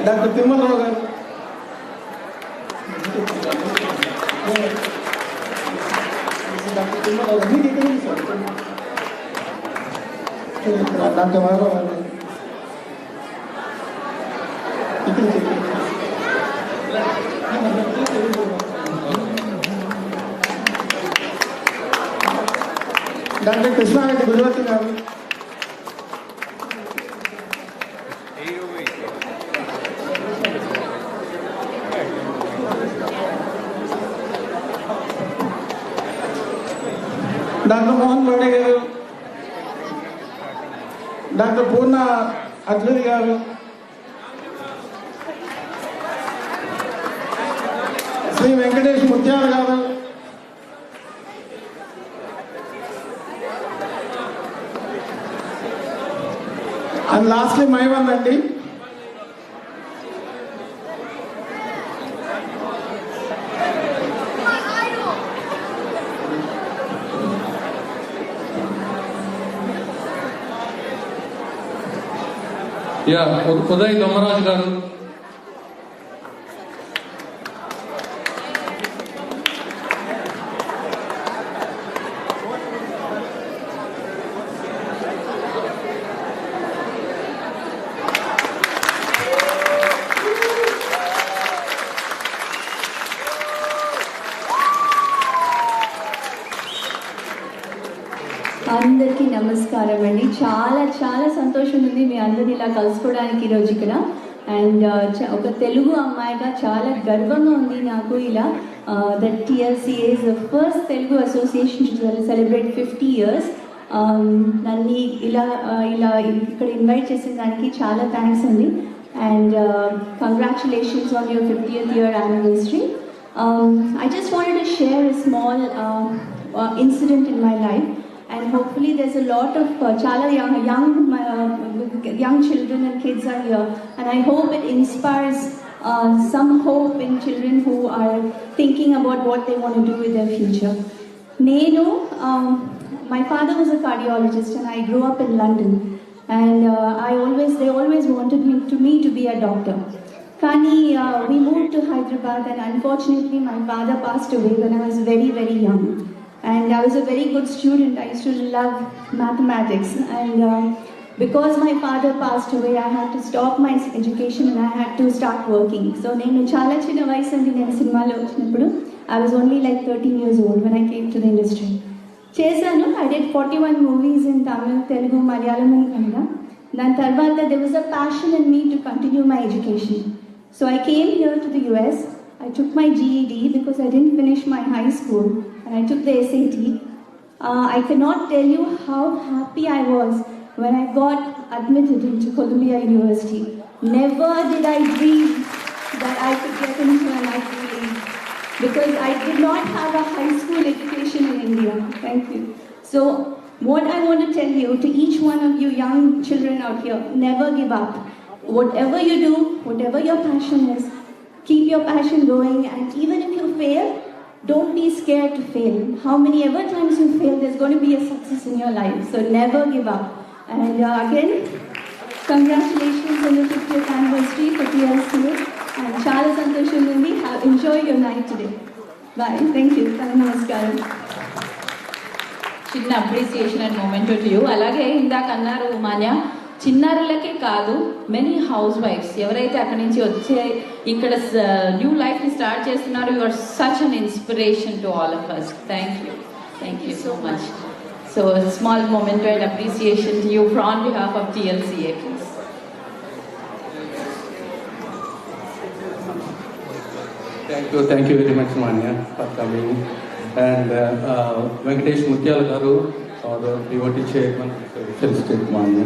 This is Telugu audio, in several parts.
డాక్టర్ తిమ్మరావు గారు, డాక్టర్ తిమ్మరావు గారు మీకు ఇక్కడ సార్, డాక్టర్ మాధవ్ గారు ఇక్కడ డాక్టర్ కృష్ణారెడ్డి గుజరాతీ గారు, డాక్టర్ మోహన్ బాడే గారు, డాక్టర్ పూర్ణ అద్వైత్ గారు, శ్రీ వెంకటేష్ ముత్యాల గారు, అండ్ లాస్ట్లీ మై వన్ అండి, ఉదయ్ దొమ్మరాజు గారు, అందరికీ నమస్కారం అండి. చాలా చాలా సంతోషం ఉంది మీ అందరిని ఇలా కలుసుకోవడానికి ఈరోజు ఇక్కడ. అండ్ ఒక తెలుగు అమ్మాయిగా చాలా గర్వంగా ఉంది నాకు ఇలా that TLCA is the first Telugu association to celebrate 50 years. నన్ను ఇలా ఇక్కడ ఇన్వైట్ చేసిన దానికి చాలా థ్యాంక్స్ అండి. And congratulations on your 50th year anniversary. I just wanted to share a small incident in my life. And hopefully there's a lot of chala young children and kids are here, and I hope it inspires some hope in children who are thinking about what they want to do with their future. My father was a cardiologist and I grew up in London, and they always wanted me to be a doctor. Kani we moved to Hyderabad, and unfortunately my father passed away when I was very, very young. And I was a very good student. I used to love mathematics. And because my father passed away, I had to stop my education and I had to start working. So నేను చాలా చిన్న వయసు అండి నేను సినిమాలో వచ్చినప్పుడు. I was only like 13 years old when I came to the industry. చేశాను. I did 41 movies in Tamil, Telugu, Malayalam and Kannada. దాని తర్వాత there was a passion in me to continue my education. So I came here to the US. I took my GED because I didn't finish my high school. And I took the SAT. I cannot tell you how happy I was when I got admitted into Columbia University. Never did I dream that I could get into an Ivy League because I did not have a high school education in India. Thank you. So what I want to tell you to each one of you young children out here, never give up. Whatever you do, whatever your passion is, keep your passion going, and even if you fail, don't be scared to fail. How many ever times you fail, there's going to be a success in your life. So never give up. And again, congratulations on your 50th anniversary for TLCA. And Chala Santosham Nindi, enjoy your night today. Bye. Thank you. Namaskaram. చిన్న appreciation and moment to you. అలాగే ఇందాక అన్నారు మాన్య, చిన్నారులకే కాదు మెనీ హౌస్ వైఫ్స్ ఎవరైతే అక్కడి నుంచి వచ్చే ఇక్కడ న్యూ లైఫ్ని స్టార్ట్ చేస్తున్నారు, you are such an inspiration to all of us. Thank you so much. So small moment and appreciation to you on behalf of TLCA, please. Thank you very much, Manya, for coming. And Venkatesh Mutyala garu, our DOT chairman, felicitate Manya.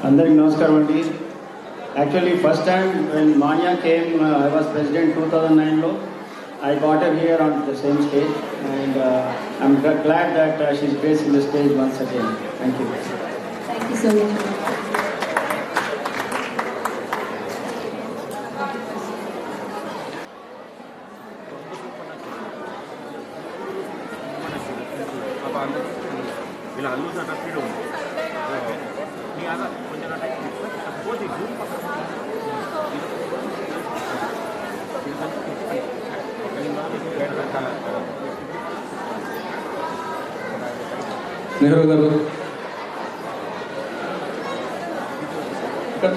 అందరికి నమస్కారం అండి. Actually first time when Manya came, I was president 2009లో. I got her here on the same stage, and I'm glad that she's gracing the stage once again. Thank you. Thank you so much. ఇలా లూజ్ అన్న స్పీడ్ ఉంది మీ అలా కొంచెం పోతే జూమ్ నెహ్రూ గారు ఇక్కడ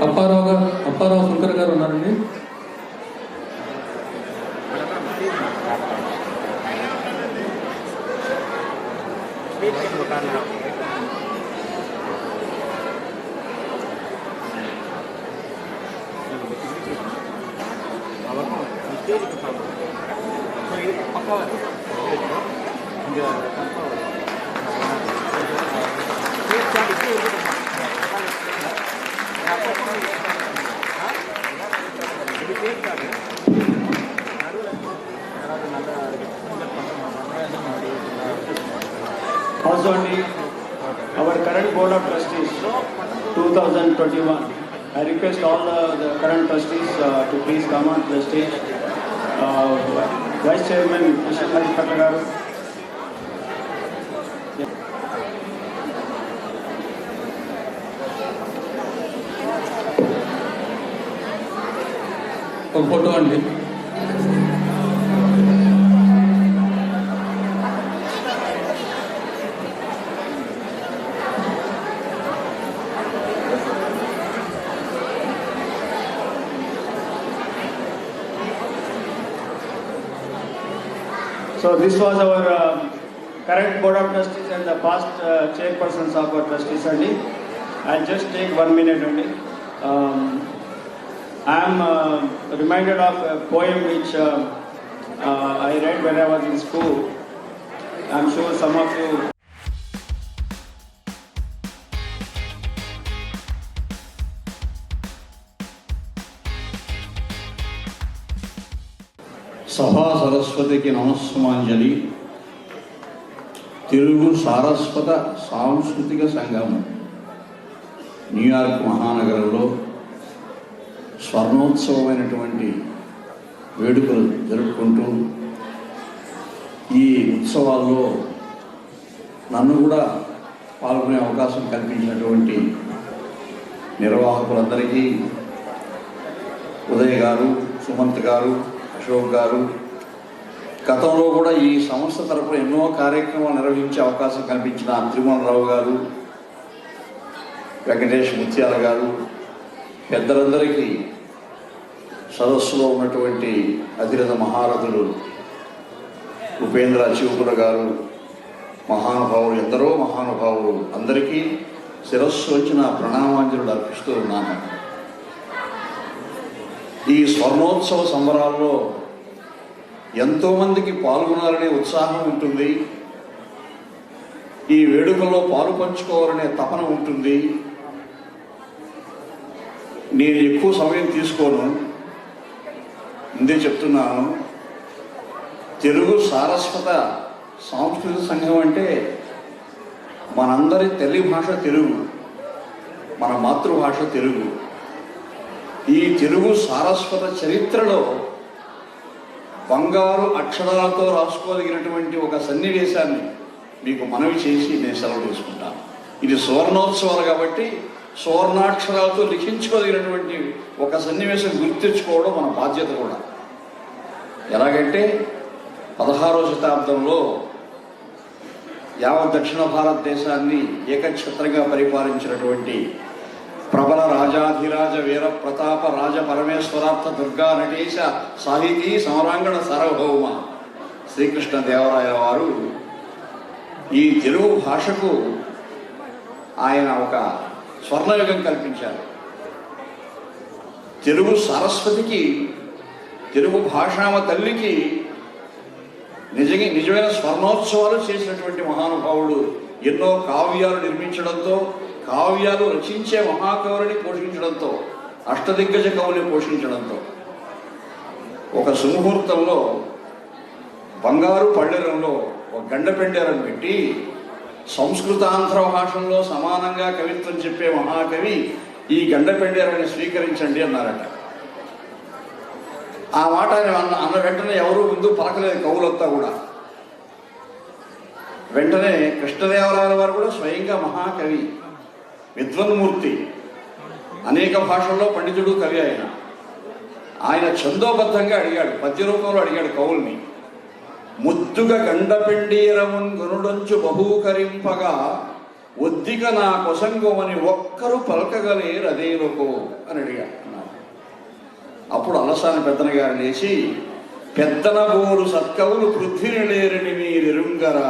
అప్పారావు శంకర్ గారు ఉన్నారండి. Also, our current Board of Trustees, 2021. I request all the current trustees to please come on the stage. Vice Chairman Krishna Madhukar garu. ఒక ఫోటో అండి. So this was our current Board of Trustees and the past chairpersons of our trustees only. I'll just take 1 minute only. I am reminded of a poem which I read when I was in school. I'm sure some of you సభా సరస్వతికి నమస్సుమాంజలి. తెలుగు సారస్వత సాంస్కృతిక సంఘం న్యూయార్క్ మహానగరంలో స్వర్ణోత్సవమైనటువంటి వేడుకలు జరుపుకుంటూ ఈ ఉత్సవాల్లో నన్ను కూడా పాల్గొనే అవకాశం కల్పించినటువంటి నిర్వాహకులందరికీ, ఉదయ్ గారు, సుమంత్ గారు, అశోక్ గారు, గతంలో కూడా ఈ సంస్థ తరపున ఎన్నో కార్యక్రమాలు నిర్వహించే అవకాశం కల్పించిన తిరుమలరావు గారు, వెంకటేష్ ముత్యాల గారు, పెద్దలందరికీ, సదస్సులో ఉన్నటువంటి అతిరథ మహారథులు ఉపేంద్ర చివుకుల గారు, మహానుభావులు, ఎందరో మహానుభావులు అందరికీ శిరస్సు వచ్చిన ప్రణామాంజలులు అర్పిస్తూ ఉన్నాను. ఈ స్వర్ణోత్సవ సంబరాల్లో ఎంతోమందికి పాల్గొనాలనే ఉత్సాహం ఉంటుంది. ఈ వేడుకల్లో పాలు పంచుకోవాలనే తపన ఉంటుంది. నేను ఎక్కువ సమయం తీసుకోను, ముందే చెప్తున్నాను. తెలుగు సారస్వత సాంస్కృతిక సంఘం అంటే మనందరి తల్లి భాష తెలుగు, మన మాతృభాష తెలుగు. ఈ తెలుగు సారస్వత చరిత్రలో బంగారు అక్షరాలతో రాసుకోదగినటువంటి ఒక సన్నివేశాన్ని మీకు మనవి చేసి నేను సెలవు తీసుకుంటాను. ఇది సువర్ణోత్సవాలు కాబట్టి సువర్ణాక్షరాలతో లిఖించుకోదగినటువంటి ఒక సన్నివేశం గుర్తించుకోవడం మన బాధ్యత కూడా. ఎలాగంటే 16వ శతాబ్దంలో యావత్ దక్షిణ భారతదేశాన్ని ఏకఛత్రంగా పరిపాలించినటువంటి ప్రబల రాజాధిరాజ వీర ప్రతాప రాజ పరమేశ్వరార్థ దుర్గా నటేశ సాహితీ సమరాంగణ సార్వభౌమ శ్రీకృష్ణదేవరాయల వారు ఈ తెలుగు భాషకు ఆయన ఒక స్వర్ణయుగం కల్పించారు. తెలుగు సరస్వతికి, తెలుగు భాషామ తల్లికి నిజమైన స్వర్ణోత్సవాలు చేసినటువంటి మహానుభావుడు. ఎన్నో కావ్యాలు నిర్మించడంతో, కావ్యాలు రచించే మహాకవులని పోషించడంతో, అష్టదిగ్గజ కవుని పోషించడంతో ఒక సుముహూర్తంలో బంగారు పళ్ళెరంలో ఒక గండపెండేరం పెట్టి సంస్కృతాంధ్ర భాషల్లో సమానంగా కవిత్వం చెప్పే మహాకవి ఈ గండపెండేరాన్ని స్వీకరించండి అన్నారట. ఆ మాట అన్న వెంటనే ఎవరూ ముందు పలకలేదు కవులంతా కూడా. వెంటనే కృష్ణదేవరాయల వారు కూడా స్వయంగా మహాకవి, విద్వన్మూర్తి, అనేక భాషల్లో పండితుడు, కవి. ఆయన ఛందోబద్ధంగా అడిగాడు, పద్య రూపంలో అడిగాడు కవుల్ని. ముద్దుగా గండపెండీరమున్ గునుడొంచు బహూకరింపగా ఒద్దిక నా కొసంగోమని ఒక్కరు పలకగలేరు అదేనుకో అని అడిగాడు. అప్పుడు అలసాని పెద్దన గారు లేచి, పెద్దన బోరు సత్కవులు పృథ్వీని లేరని మీరెరుంగరా,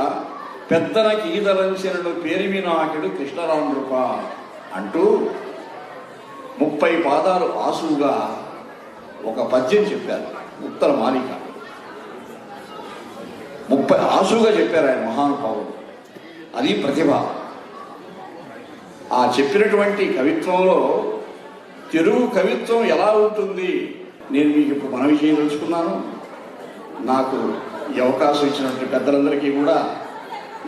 పెద్దన కీదలంచెనను పేరిమి నాకెడు కృష్ణరామృప అంటూ 30 పాదాలు ఆసుగా ఒక పద్యం చెప్పారు. ఉత్తర మాలిక 30 ఆసుగా చెప్పారు ఆయన మహానుభావుడు. అది ప్రతిభ. ఆ చెప్పినటువంటి కవిత్వంలో తెలుగు కవిత్వం ఎలా ఉంటుంది నేను మీకు ఇప్పుడు మనవి చేయదలుచుకున్నాను. నాకు ఈ అవకాశం ఇచ్చినటువంటి పెద్దలందరికీ కూడా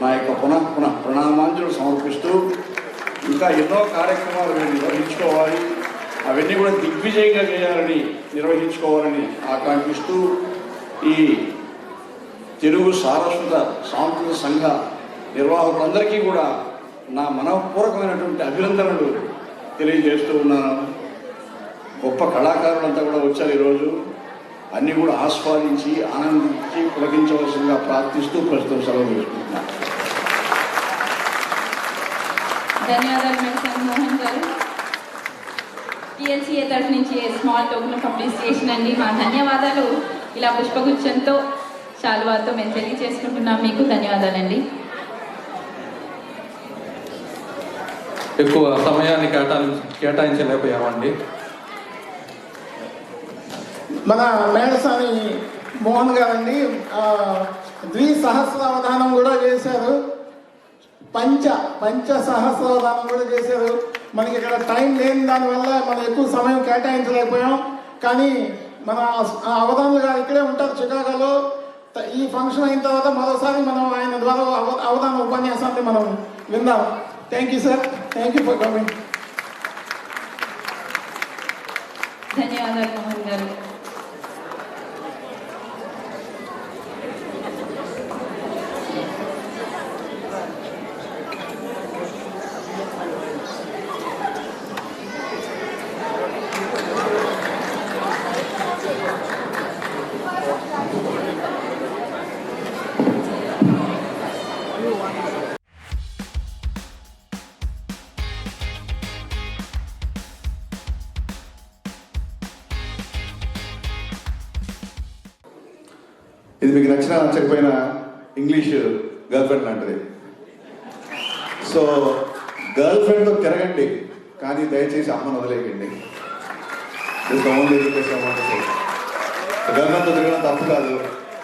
నా యొక్క పునః ప్రణామాంజలు సమర్పిస్తూ, ఇంకా ఎన్నో కార్యక్రమాలు మీరు నిర్వహించుకోవాలి, అవన్నీ కూడా దిగ్విజయంగా చేయాలని, నిర్వహించుకోవాలని ఆకాంక్షిస్తూ ఈ తెలుగు సారస్వత సాంస్కృతిక సంఘ నిర్వాహకులందరికీ కూడా నా మనఃపూర్వకమైనటువంటి అభినందనలు తెలియజేస్తూ ఉన్నాను. గొప్ప కళాకారులంతా కూడా వచ్చారు ఈరోజు. అన్నీ కూడా ఆస్వాదించి ఆనందించి పులకించవలసిందిగా ప్రార్థిస్తూ ప్రస్తుతం సెలవు తీసుకుంటున్నాను. ధన్యవాదాలు మేడం మోహన్ గారు. టీఎల్సీఏ తరఫు నుంచి స్మాల్ టోకెన్ ఆఫ్ అప్రిసియేషన్ అండి. మా ధన్యవాదాలు ఇలా పుష్పగుచ్చంతో శాలువాతో మేము తెలియజేసుకుంటున్నాం. మీకు ధన్యవాదాలండి. ఎక్కువ సమయాన్ని కేటాయించలేకపోయామండి. మన మేడసాని మోహన్ గారండి ద్విసహస్రావధానం కూడా చేశారు, పంచ సహస్రావధానం కూడా చేశారు. మనకి ఇక్కడ టైం లేని దానివల్ల మనం ఎక్కువ సమయం కేటాయించలేకపోయాం. కానీ మన అవధానులు గారు ఇక్కడే ఉంటారు చికాగోలో. ఈ ఫంక్షన్ అయిన తర్వాత మరోసారి మనం ఆయన ద్వారా అవధాన ఉపన్యాసాన్ని మనం విందాం. Thank you sir. Thank you for coming. ధన్యవాదాలు మోహన్ గారు. ఇది మీకు నచ్చినా నచ్చకపోయినా ఇంగ్లీష్ గర్ల్ ఫ్రెండ్ లాంటిది. సో గర్ల్ ఫ్రెండ్తో తిరగండి, కానీ దయచేసి అమ్మను వదిలేయండి. గర్ల్ ఫ్రెండ్తో తిరగడం తప్పు కాదు,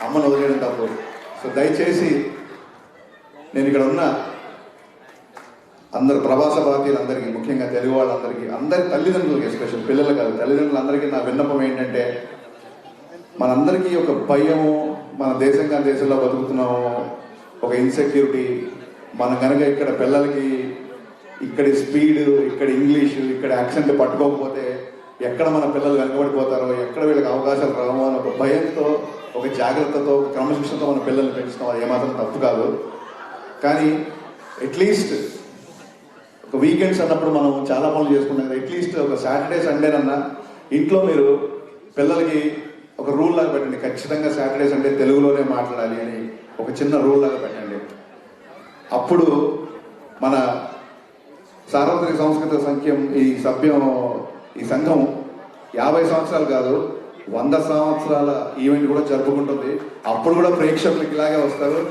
అమ్మను వదిలేయడం తప్పు. సో దయచేసి నేను ఇక్కడ ఉన్న అందరు ప్రవాస భారతీయులందరికీ, ముఖ్యంగా తెలుగు వాళ్ళందరికీ, అందరి తల్లిదండ్రులకి, ఎస్పెషల్ పిల్లలు కాదు తల్లిదండ్రులందరికీ నా విన్నపం ఏంటంటే, మనందరికీ ఒక భయము, మన దేశంగా దేశంలో బతుకుతున్నాము, ఒక ఇన్సెక్యూరిటీ. మనం కనుక ఇక్కడ పిల్లలకి ఇక్కడి స్పీడ్, ఇక్కడ ఇంగ్లీషు, ఇక్కడ యాక్సెంట్ పట్టుకోకపోతే ఎక్కడ మన పిల్లలు వెనకబడిపోతారో, ఎక్కడ వీళ్ళకి అవకాశాలు రావో అని ఒక భయంతో, ఒక జాగ్రత్తతో ఒక క్రమశిక్షణతో మన పిల్లల్ని పెంచడం అది ఏమాత్రం తప్పు కాదు. కానీ అట్లీస్ట్ ఒక వీకెండ్స్ అన్నప్పుడు మనం చాలా పనులు చేసుకుంటాం కదా, అట్లీస్ట్ ఒక సాటర్డే సండేనన్నా ఇంట్లో మీరు పిల్లలకి ఒక రూల్ లాగా పెట్టండి. ఖచ్చితంగా సాటర్డే సండే తెలుగులోనే మాట్లాడాలి అని ఒక చిన్న రూల్ లాగా పెట్టండి. అప్పుడు మన సార్వత్రిక సంస్కృత సంఖ్యం ఈ సంఘం 50 సంవత్సరాలు కాదు 100 సంవత్సరాల ఈవెంట్ కూడా జరుపుకుంటుంది. అప్పుడు కూడా ప్రేక్షకులకి ఇలాగే వస్తారు.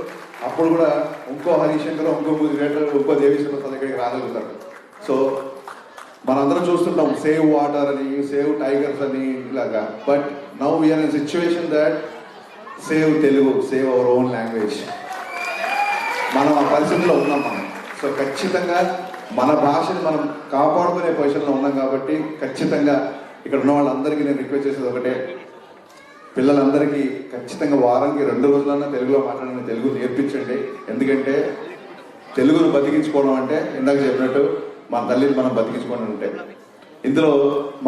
అప్పుడు కూడా ఇంకో హరిశంకర్, ఇంకో రేటర్, ఇంకో దేవీశ్వర దగ్గరికి రాగలుగుతారు. సో మనందరం చూస్తుంటాం సేవ్ వాటర్ అని, సేవ్ టైగర్స్ అని ఇలాగా. But now we're in situation that save Telugu, save our own language. మనం ఆ పరిస్థితిలో ఉన్నాం మనం. సో ఖచ్చితంగా మన భాషని మనం కాపాడుకునే పొజిషన్లో ఉన్నాం కాబట్టి ఖచ్చితంగా ఇక్కడ ఉన్న వాళ్ళందరికీ నేను రిక్వెస్ట్ చేసేది ఒకటే, పిల్లలందరికీ ఖచ్చితంగా వారానికి 2 రోజులన్నా తెలుగులో మాట్లాడిన తెలుగు నేర్పించండి. ఎందుకంటే తెలుగును బతికించుకోవడం అంటే ఇందాక చెప్పినట్టు మన తల్లిని మనం బతికించుకోవడం అంటే ఇందులో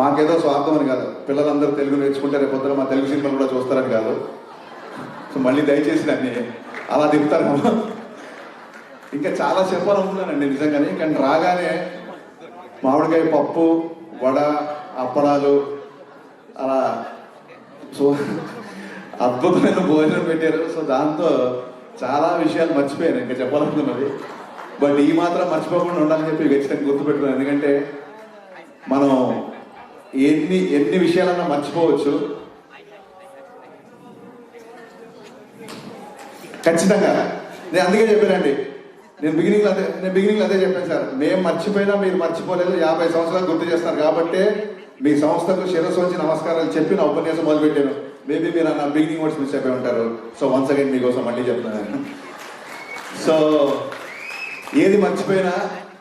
మాకేదో స్వార్థం అని కాదు. పిల్లలందరూ తెలుగు నేర్చుకుంటే రేపొద్దున మా తెలుగు సినిమాలు కూడా చూస్తారని కాదు. సో మళ్ళీ దయచేసి దాన్ని అలా తిప్పుతారు. ఇంకా చాలా చెప్పాలనుకున్నానండి నిజంగానే, కానీ రాగానే మామిడికాయ పప్పు, వడ, అప్పడాలు అలా సో అద్భుతమైన భోజనం పెట్టారు. సో దాంతో చాలా విషయాలు మర్చిపోయాను ఇంకా చెప్పాలనుకున్నది. బట్ ఈ మాత్రం మర్చిపోకుండా ఉండాలని చెప్పి ఖచ్చితంగా గుర్తుపెట్టుకున్నాను. ఎందుకంటే మనం ఎన్ని విషయాలన్నా మర్చిపోవచ్చు. ఖచ్చితంగా నేను అందుకే చెప్పానండి, నేను బిగినింగ్లో అదే చెప్పాను సార్. మేము మర్చిపోయినా మీరు మర్చిపోలేదు. 50 సంవత్సరాలు గుర్తు చేస్తారు కాబట్టి మీ సంస్థకు శిరస్సు వచ్చి నమస్కారాలు చెప్పి నా ఉపన్యాసం మొదలుపెట్టాను. మేబీ మీరు నా బిగినింగ్ వర్డ్స్ మిస్ అయిపోయి ఉంటారు. సో వన్స్ అగైన్ మీకోసం మళ్ళీ చెప్తున్నాను. సో ఏది మర్చిపోయినా,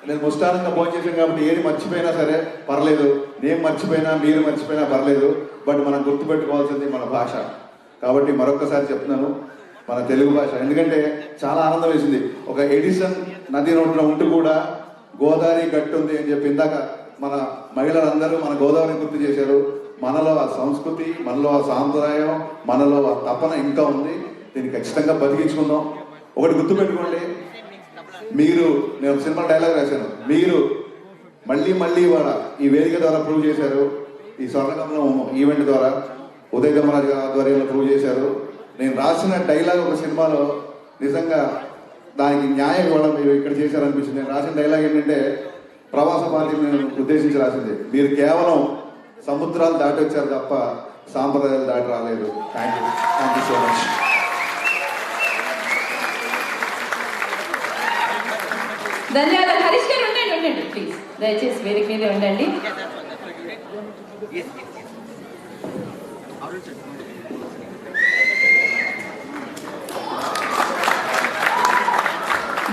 నేను ముష్టానంగా భోజనం చేశాను కాబట్టి ఏది మర్చిపోయినా సరే పర్లేదు, నేను మర్చిపోయినా మీరు మర్చిపోయినా పర్లేదు. బట్ మనం గుర్తుపెట్టుకోవాల్సింది మన భాష. కాబట్టి మరొకసారి చెప్తున్నాను, మన తెలుగు భాష. ఎందుకంటే చాలా ఆనందం వేసింది. ఒక ఎడిసన్ నది రోడ్డున ఉంటూ కూడా గోదావరి గట్టు ఉంది అని చెప్పి ఇందాక మన మహిళలందరూ మన గోదావరిని గుర్తు చేశారు. మనలో ఆ సంస్కృతి, మనలో ఆ సాంప్రదాయం, మనలో ఆ తపన ఇంకా ఉంది. దీన్ని ఖచ్చితంగా బతికించుకుందాం. ఒకటి గుర్తుపెట్టుకోండి, మీరు, నేను సినిమా డైలాగ్ రాశాను, మీరు మళ్ళీ ఈ వేదిక ద్వారా ప్రూవ్ చేశారు. ఈ స్వర్ణకమలం ఈవెంట్ ద్వారా ఉదయ్ ధర్మరాజు గారి ఆధ్వర్యంలో ప్రూవ్ చేశారు. నేను రాసిన డైలాగ్ ఒక సినిమాలో నిజంగా దానికి న్యాయం ఇవ్వడం మీరు ఇక్కడ చేశారనిపించింది. నేను రాసిన డైలాగ్ ఏంటంటే, ప్రవాస భారతీయులను ఉద్దేశించి రాసింది. మీరు కేవలం సముద్రాలు దాటి వచ్చారు తప్ప సాంప్రదాయాలు దాటి రాలేదు. Thank you so much. ధన్యవాదాలు. హరీష్ గారు ఉండండి ప్లీజ్, దయచేసి వేదిక మీదే ఉండండి.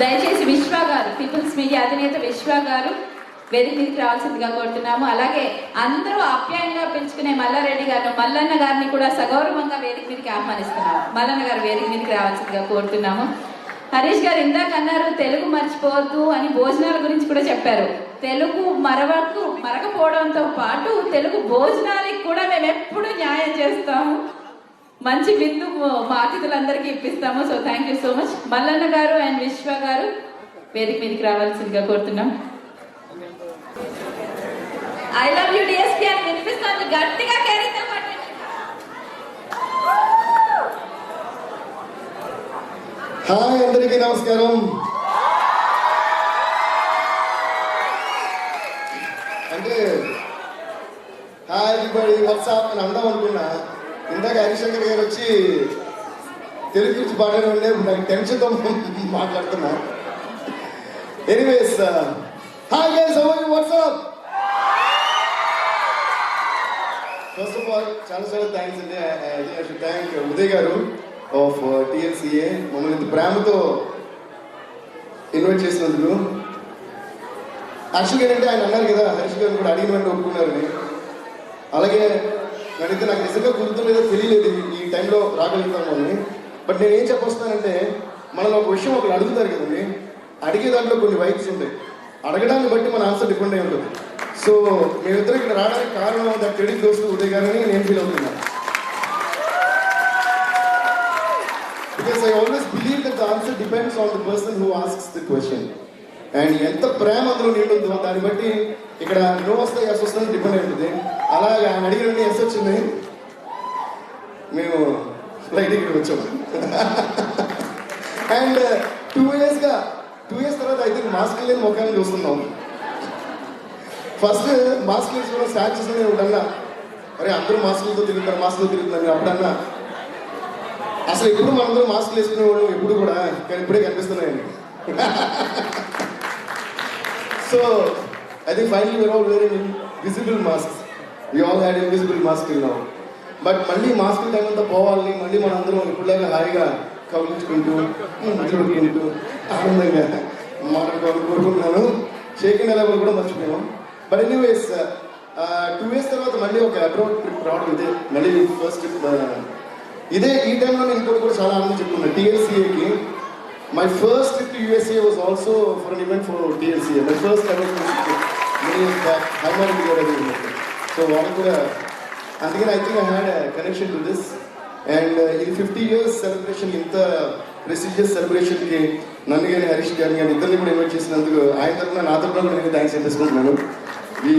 దయచేసి విశ్వ గారు, పీపుల్స్ మీడియా అధినేత విశ్వ గారు వేదిక మీదకి రావాల్సిందిగా కోరుతున్నాము. అలాగే అందరూ ఆప్యాయంగా పిలుచుకునే మల్లారెడ్డి గారు, మల్లన్న గారిని కూడా సగౌరవంగా వేదిక మీదకి ఆహ్వానిస్తున్నాము. మల్లన్న గారు వేదిక మీదకి రావాల్సిందిగా కోరుతున్నాము. హరీష్ గారు ఇందాక అన్నారు తెలుగు మర్చిపోవద్దు అని, భోజనాల గురించి కూడా చెప్పారు. తెలుగు మరకపోవడంతో పాటు తెలుగు భోజనాలకి కూడా మేము ఎప్పుడు న్యాయం చేస్తాము. మంచి విందు మా అతిథులందరికీ ఇప్పిస్తాము. So thank you so much. Mallanna garu and విశ్వ గారు వేదిక మీదకి రావాల్సిందిగా కోరుతున్నాం. ఐ లవ్ యూ డిఎస్పీ అని వినిపిస్తాను గట్టిగా కేరింత పట్టండి. హాయ్ అందరికీ నమస్కారం. అంటే హాయ్ ఎవ్రీబడి వాట్సాప్ అని అందాం అనుకున్నా. ఇందాక హరిశంకర్ గారు వచ్చి తెలుగు గురించి పాడడం ఉండే నాకు టెన్షన్తో మాట్లాడుతున్నా. Anyways, hi guys, how are you, what's up? First of all చాలా థ్యాంక్స్ అండి. ఐ షుడ్ థ్యాంక్ ఉదయ్ గారు ఆఫ్ TLCA మమ్మల్ని ఇంత ప్రేమతో ఇన్వైట్ చేసినందుకు. యాక్చువల్గా ఏంటంటే ఆయన అన్నారు కదా, హరీష్ గారు కూడా అడిగిన వెంటనే ఒప్పుకున్నారని. అలాగే అడిగితే నాకు నిజంగా గుర్తులేదో తెలియలేదు ఈ టైంలో రాగలుగుతాము అని. బట్ నేను ఏం చెప్పొస్తానంటే, మనం ఒక విషయం ఒకరు అడుగుతారు కదండి, అడిగే దాంట్లో కొన్ని వైబ్స్ ఉంటాయి. అడగడాన్ని బట్టి మన ఆన్సర్ డిపెండ్ అయి ఉంటుంది. సో మేమిద్దరం ఇక్కడ రావడానికి కారణం దట్ క్రెడిట్ దోస్తు ఉదయ్ గారని నేను ఫీల్ అవుతున్నాను. because I always believe that the answer depends on the person who asks the question. And ఎంత ప్రేమ అందులో నిండుందో దాన్ని బట్టి ఇక్కడ నో వస్తే ఎస్ వస్తుంది డిపెండ్ అయి ఉంటుంది. అలాగే ఆయన అడిగిన ఎస్ వచ్చింది, మేము ఫ్లైట్ ఇక్కడ వచ్చాము. అండ్ 2 years తర్వాత ఐ థింక్ మాస్క్ లేని ముఖాన్ని చూస్తున్నాం. ఫస్ట్ మాస్క్ వేసుకోవడం స్టార్ట్ చేసిన ఒకటన్నా, అరే అందరూ మాస్కులతో తిరుగుతున్నారు అప్పుడన్నా అసలు ఎప్పుడు మనందరూ మాస్క్ వేసుకునేవాళ్ళు ఎప్పుడు కూడా, కానీ ఇప్పుడే కనిపిస్తున్నాయండి. So I think finally we're all wearing visible mask. We all had invisible mask now. But మళ్ళీ మాస్క్ టైం అంతా పోవాలి, మళ్ళీ మనందరం ఇప్పుడులాగా హాయిగా కౌలించుకుంటూ మాట్లాడుకుంటూ ఆనందంగా మాట్లాడుకోవాలని కోరుకుంటున్నాను. షేకింగ్ ఎలా కూడా మర్చిపోయాం. బట్ ఎనీవేస్ 2 years తర్వాత మళ్ళీ ఒక అబ్రాడ్ ట్రిప్ రావడం ఇదే మళ్ళీ ఫస్ట్ ట్రిప్ ఇదే. ఈ టైంలో నేను ఇంకోటి కూడా చాలా ఆనందం చెప్తున్నాను. TLCAకి my first trip to USA was also for an event for TLCA. My first Haimareddy garu అది. సో వాళ్ళకి కూడా అందుకని I think I had connection to this. And ఇది 50 years సెలబ్రేషన్, ఇంత ప్రెస్టీజియస్ సెలబ్రేషన్కి నన్ను కానీ హరీష్ గారిని కానీ ఇద్దరిని కూడా ఇన్వైట్ చేసినందుకు ఆయన తరఫున నా తరఫున కూడా నేను thanks చెప్పేసుకుంటున్నాను. We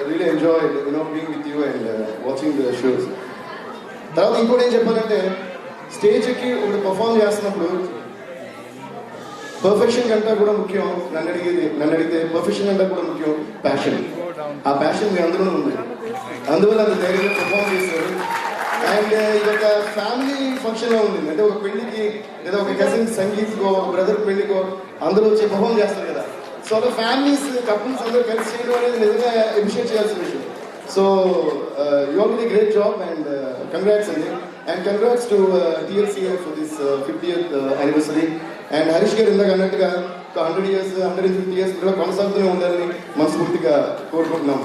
really enjoyed being with you and watching the shows. తర్వాత ఇంకోటి ఏం చెప్పాలంటే, స్టేజ్కి ఒకటి పర్ఫామ్ చేస్తున్నప్పుడు పర్ఫెక్షన్ కంటే కూడా ముఖ్యం, నన్ను అడిగితే పర్ఫెక్షన్ కంటే కూడా ముఖ్యం ప్యాషన్. ఆ ప్యాషన్ మీ అందరూ ఉంది, అందువల్ల అంత ధైర్యంగా పర్ఫామ్ చేశారు. అండ్ ఇది ఒక ఫ్యామిలీ ఫంక్షన్లో ఉంది. అంటే ఒక పెళ్లికి లేదా ఒక కజిన్ సంగీత్కో బ్రదర్ పెళ్లికో అందరూ వచ్చి పర్ఫామ్ చేస్తారు కదా. సో అలా ఫ్యామిలీస్ కపుల్స్ అందరూ కలిసి చేయడం అనేది నిజంగా అప్రిషియేట్ చేయాల్సిన విషయం. So you all did great job and congrats అండి. And congrats to TLCA for this 50th anniversary. And Harish garu ఇందాక అన్నట్టుగా 100 years 150 years కూడా కొనసాగుతూనే ఉండాలని మనస్ఫూర్తిగా కోరుకుంటున్నాం.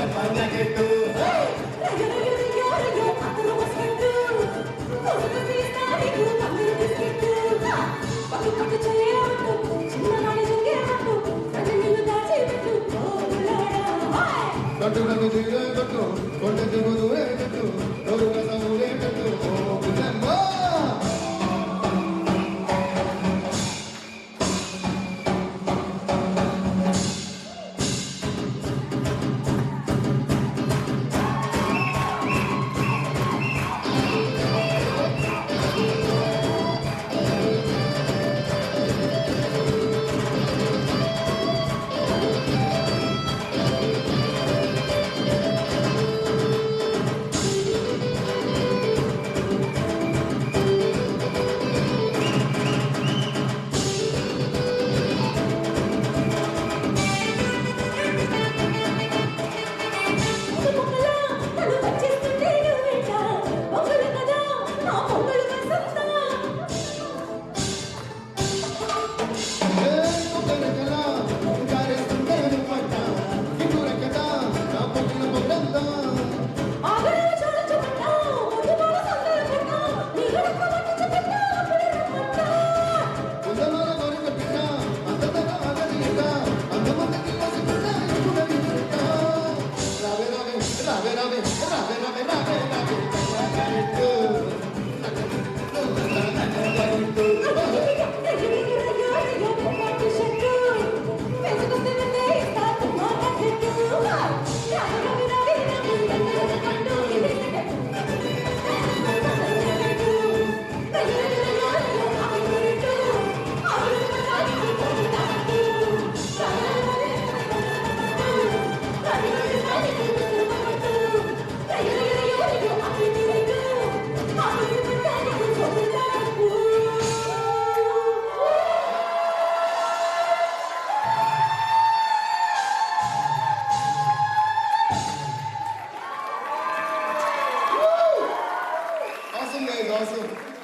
చెప్పనగెట్టు కట్టు కట్టు దిగే కట్టు కొండ దిగుదువే కట్టు నోరు కసములే కట్టు ఓ Bullamma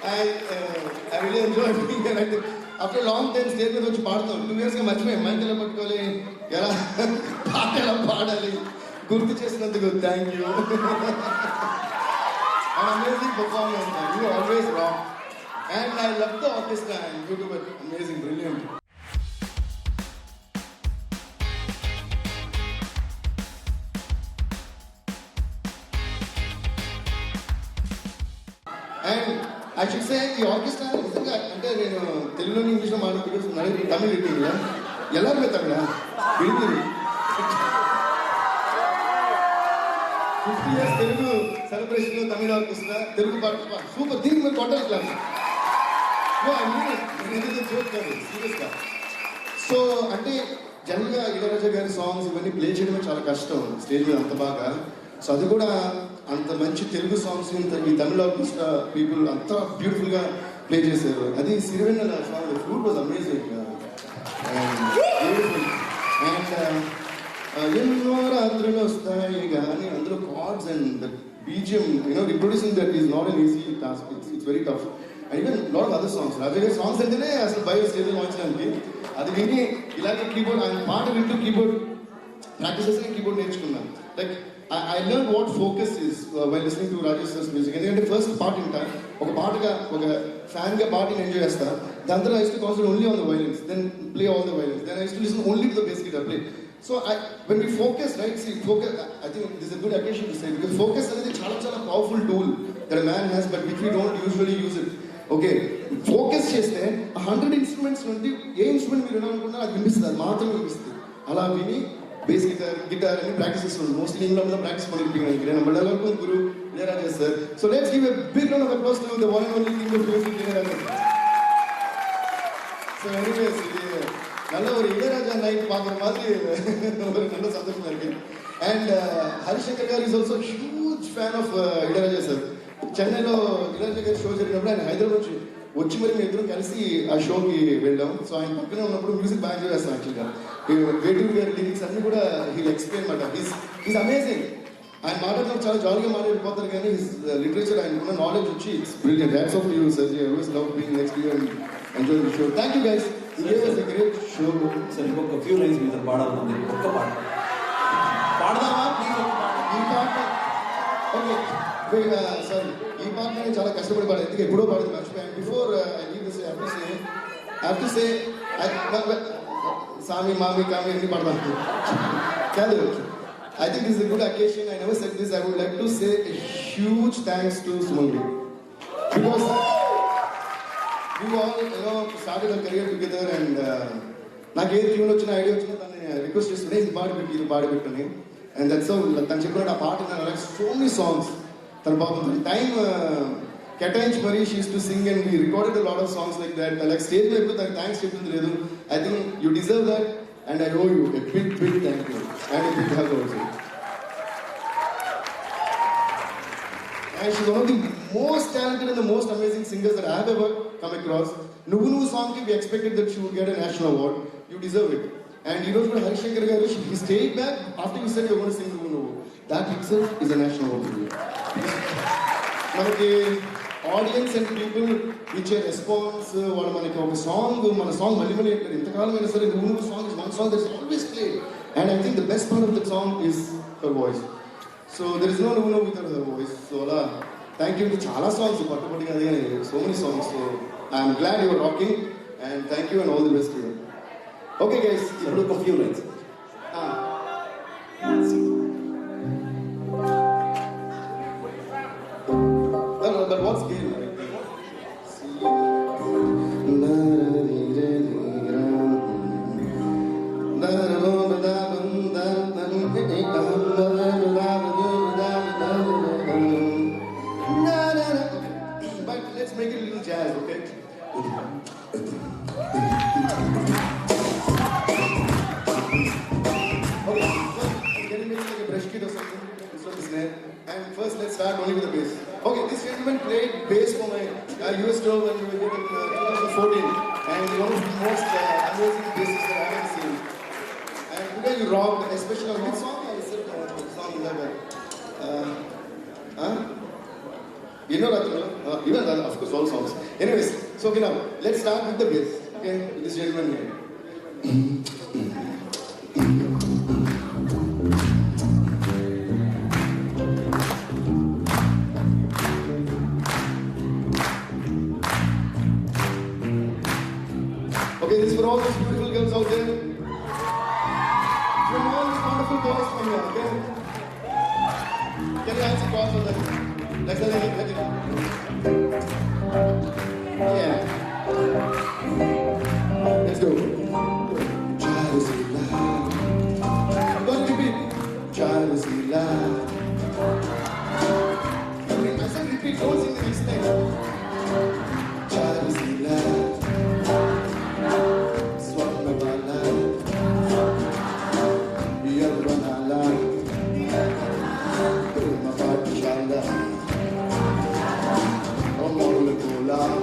I really enjoyed being here. I think after a long time stage మీద వచ్చి పాడుతాం 2 years గా మర్చిపోయాం మైక్ ఎలా పట్టుకోవాలి ఎలా పాట ఎలా పాడాలి గుర్తు చేసినందుకు thank you amazing performance you always rock and I love the orchestra and you do it amazing brilliant and I should say ఈ ఆర్కెస్ట్రా నిజంగా అంటే నేను తెలుగులో ఇంగ్లీష్లో మాట్లాడుతున్నాను తమిళ రీతింగ్ ఎలా తమిళ విడిపోయింది 50 years తెలుగు సెలబ్రేషన్ తమిళ ఆర్కెస్ట్రా తెలుగు పాట సూపర్ దీనికి మీరు కొట్టాలి క్లాస్ జోక్ కాదు సీరియస్గా సో అంటే జనరల్గా ఇళయరాజా గారి సాంగ్స్ ఇవన్నీ ప్లే చేయడమే చాలా కష్టం స్టేజ్ మీద అంత బాగా సో అది కూడా అంత మంచి తెలుగు సాంగ్స్ ఈ తమిళ ఆర్కెస్ట్రా పీపుల్ అంతా బ్యూటిఫుల్గా ప్లే చేశారు అది Sirivennela song flute was amazing and ఎన్నో రాత్రులు వస్తాయి కానీ అందులో chords and BGM reproducing that is not an easy task it's very tough and even lot of other songs Raja garu songs అంటేనే అసలు బయో స్టేజ్ మార్చడానికి అది విని ఇలాగే కీబోర్డ్ ఆయన పాట వింటూ కీబోర్డ్ ప్రాక్టీస్ చేసి కీబోర్డ్ నేర్చుకున్నాను like I learned what focus is while listening to Rajesh sir's music. ఎందుకంటే ఫస్ట్ పార్ట్ వింటా ఒక పాటగా ఒక ఫ్యాన్గా పాటని ఎంజాయ్ చేస్తా దాని తర్వాత I used to concentrate only on the violins, then play all the violins, then I used to listen only to the bass guitar play. So when we focus, right, see focus, I think this is a good occasion to say because focus అనేది చాలా చాలా powerful tool that a man has but which we don't usually use it. Okay focus చేస్తే 100 ఇన్స్ట్రుమెంట్స్ నుండి ఏ ఇన్స్ట్రుమెంట్ మీరు వినాలనుకున్నా అది వినిపిస్తుంది అది మాత్రమే వినిపిస్తుంది అలా విని బేస్ గిటార్ అన్ని ప్రాక్టీస్ చేస్తున్నాడు మోస్ట్లీ ఇంగ్లాండ్లో ప్రాక్టీస్ பண்ணிருப்பீங்க நம்ம எல்லாருக்கும் குரு Ilaiyaraaja sir so let's give a big round of applause to the one and only king of music Ilaiyaraaja so anyways இது நல்ல ஒரு இளையராஜா நைட் பார்க்குற மாதிரி ஒரு நல்ல சந்தோஷமா இருக்கு and ஹரிசங்கர் గారు is also a huge fan of Ilaiyaraaja sir చెన్నైలో ఇళయరాజా గారి షో జరిగినప్పుడు ఆయన హైదరాబాద్ వచ్చి మరి మేము ఇద్దరం కలిసి ఆ షోకి వెళ్ళాం సో ఆయన పక్కనే ఉన్నప్పుడు మ్యూజిక్ బాగా ఎంజాయ్ చేస్తాం యాక్చువల్గా వేటూరు గారి లిరిక్స్ అన్ని కూడా హీ ఎక్స్ప్లెయిన్ మాట ఈజ్ అమేజింగ్ ఆయన మాట్లాడినప్పుడు చాలా జాలీగా మాట్లాడిపోతారు కానీ హిస్ లిటరేచర్ ఆయన ఉన్న నాలెడ్జ్ వచ్చి it's brilliant hats off you sir I always love being next to you and enjoy the show thank you guys it was a great show సరే ఇంకొక ఫ్యూ లైన్స్ మీద పాడాలి ఒక్క పాట పాడదామా ప్లీజ్ సారీ ఈ పాట నేను చాలా కష్టపడి పాడాను ఎందుకంటే ఎప్పుడో పాడేది మర్చిపోయాను before I leave this I have to say సామి మామి కామి అన్ని పాడతాను కాదు I think this is a good occasion. I never said this. I would like to say a huge thanks to Sumangi because we all started our career together and నాకు ఏ ట్యూన్ వచ్చిన ఐడియా వచ్చినా తనని రిక్వెస్ట్ చేస్తుండే ఇది పాడి పెట్టని అండ్ దట్స్ తను చెప్పినట్టు ఆ పాట లైక్ సో మెనీ సాంగ్స్ తన పాపం టైం కేటాయించి మరీ she uses to sing and we recorded a lot of songs like that like stage లో ఎప్పుడు తనకి థ్యాంక్స్ చెప్పింది లేదు I think you deserve that and I owe you a big thank you and a big hug also and she's one of the most talented and the most amazing singers that I have ever come across. Nuvu song ki we expected that she would get a national award. You deserve it. And you know, Harishankar garu, he stayed back after you said you're going to sing Nuvu. That itself is a national award for you. Manaki audience and people which a response, vaadu manaki oka song, mana song malli malli antaru. Intakalam aina sare Nuvu song is one song that's always played. And I think the best part of the song is her voice. So there is no Nuvu without her voice. So thank you to chala songs, so many songs. So I am glad you are rocking and thank you and all the best to you. Okay guys, look a few lines. But what's game? But let's make it a little jazz, okay? Okay, first, can you make like a brush kit or something instead of the snare? And first, let's start only with the bass. Okay, this gentleman played bass for my US tour when we were in 2014, and one of the most amazing basses that I have seen. And today you rocked, especially on which song? I said song in that way. You know that, even that, of course, all songs. Anyways, so okay, now let's start with the bass. Okay, with this gentleman here. Okay, this is for all those beautiful girls out there. From all these wonderful boys from here, okay? Can you answer calls for that? Let's let it. Yeah. Let's go. Try to see life. I'm going to repeat. Try to see life. Okay, I said repeat. Don't sing the next thing. Try to see life. Swallow my life. The other one I like. Put my heart to shine down. I'm gonna go loud.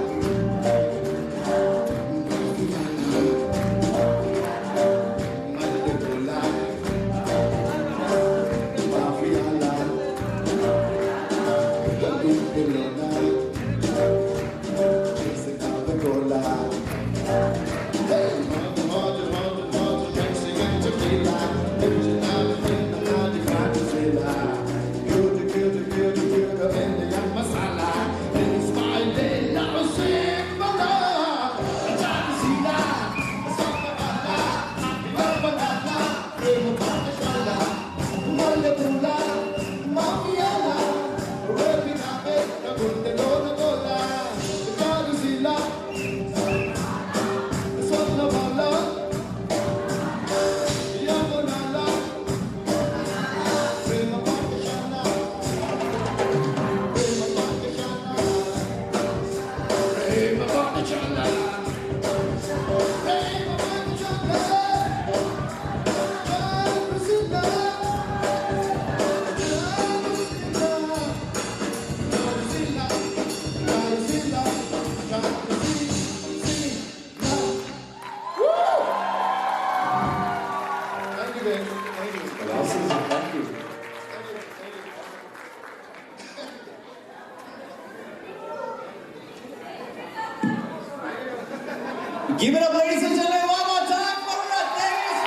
Give it up, ladies and gentlemen, one more time for Ratnesh.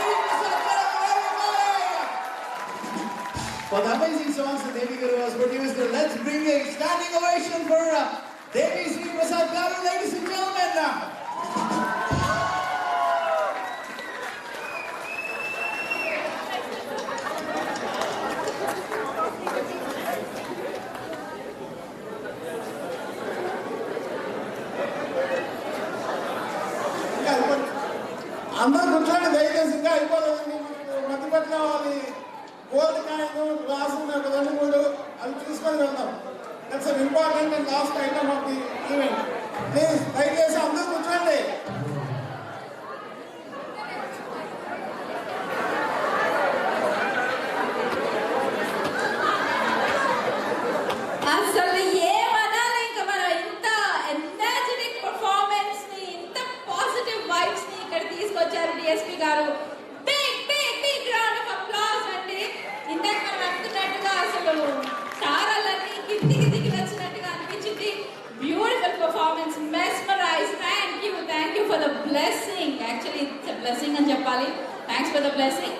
For the amazing songs that Devi Garu has produced. Let's bring a standing ovation for Devi Sri Prasad Garu, ladies and gentlemen. అందరూ కూర్చోండి దయచేసి, ఇంకా అయిపోలేదండి. మనకు మధ్యపట్ల వాళ్ళ గోల్డ్ కాయిన్ గ్లాసు ఒక 2-3 అవి తీసుకొని వెళ్దాం. That's an important and last item of the event. Please దయచేసి అందరూ కూర్చోండి. అసలు ఏమనాలి ఇంకా మనం ఇంత ఎనర్జెటిక్ పర్ఫార్మెన్స్ ని, ఇంత పాజిటివ్ వైబ్స్ ని ఇక్కడ తీసుకొచ్చారు డిఎస్పి గారు. Big big big round of applause అండి. ఇందాక మనం అనుకున్నట్టుగా అసలు తారలన్నీ కిందికి దిగి వచ్చినట్టుగా అనిపించింది. Beautiful performance, mesmerize. Thank you for the blessing. Actually it's blessing అని చెప్పాలి. Thanks for the blessing.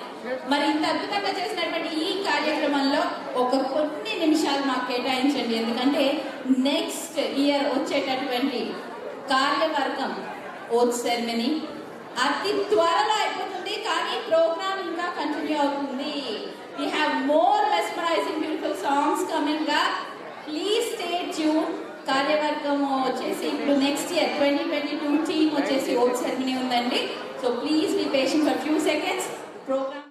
మరి ఇంత అద్భుతంగా చేసినటువంటి ఈ కార్యక్రమంలో ఒక కొన్ని నిమిషాలు మాకు కేటాయించండి. ఎందుకంటే నెక్స్ట్ ఇయర్ వచ్చేటటువంటి కార్యవర్గం ఓత్ సెరమనీ అతి త్వరలో అయిపోతుంది, కానీ ప్రోగ్రామ్ ఇంకా కంటిన్యూ అవుతుంది. We have more mesmerizing beautiful songs coming up. Please stay tune. కార్యవర్గం వచ్చేసి ఇప్పుడు నెక్స్ట్ ఇయర్ 2022 టీమ్ వచ్చేసి ఓత్ సెరమనీ ఉందండి. So please be patient for few seconds. Programme